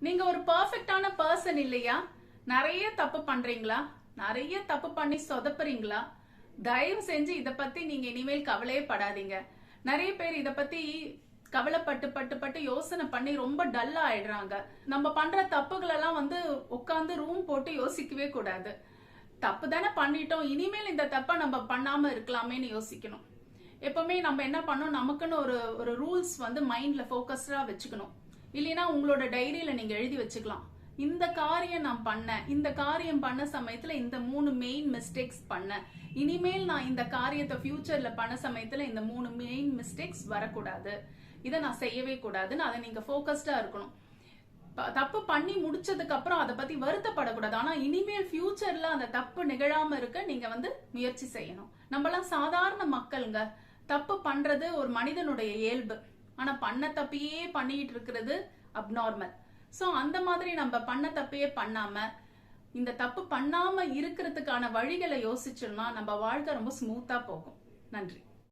நீங்க ஒரு பெர்ஃபெக்ட்டான பர்சன் இல்லையா? நிறைய தப்பு பண்றீங்களா? நிறைய தப்பு பண்ணி சொதப்புறீங்களா? தயவு செஞ்சு இத பத்தி நீங்க இனிமேல் கவலையே படாதீங்க. நிறைய பேர் இத பத்தி கவலைப்பட்டு பட்டு பட்டு யோசனை பண்ணி ரொம்ப டல்லா ஆயிடுறாங்க. நம்ம பண்ற தப்புகள் எல்லாம் உட்கார்ந்து ரூம் போட்டு யோசிக்கவே கூடாது. தப்பு தானே பண்ணிட்டோம், இனிமேல் இந்த தப்ப நம்ம பண்ணாம இருக்கலாமேன்னு யோசிக்கணும். எப்பவுமே நம்ம என்ன பண்ணோம், நமக்குன்னு ஒரு ரூல்ஸ் மைண்ட்ல போக்கஸ்டா வச்சுக்கணும். இல்லைன்னா உங்களோட டைரியில நீங்க எழுதி வச்சுக்கலாம். இந்த காரியம் நான் பண்ணேன், இந்த காரியம் பண்ண சமயத்துல இந்த 3 மெயின் மிஸ்டேக்ஸ் பண்ணேன், இனிமேல் நான் இந்த காரியத்தை ஃபியூச்சர்ல பண்ண சமயத்துல இந்த 3 மெயின் மிஸ்டேக்ஸ் வரக்கூடாது, இதை நான் செய்யவே கூடாதுன்னு அதை நீங்க போக்கஸ்டா இருக்கணும். தப்பு பண்ணி முடிச்சதுக்கு அப்புறம் அதை பத்தி வருத்தப்படக்கூடாது. ஆனா இனிமேல் ஃபியூச்சர்ல அந்த தப்பு நிகழாம இருக்க நீங்க முயற்சி செய்யணும். நம்மலாம் சாதாரண மக்களுங்க. தப்பு பண்றது ஒரு மனிதனுடைய இயல்பு. ஆனா பண்ண தப்பையே பண்ணிட்டு இருக்கிறது அப்நார்மல். சோ அந்த மாதிரி நம்ம பண்ண தப்பையே பண்ணாம இந்த தப்பு பண்ணாம இருக்கிறதுக்கான வழிகளை யோசிச்சோம்னா நம்ம வாழ்க்கை ரொம்ப ஸ்மூத்தா போகும். நன்றி.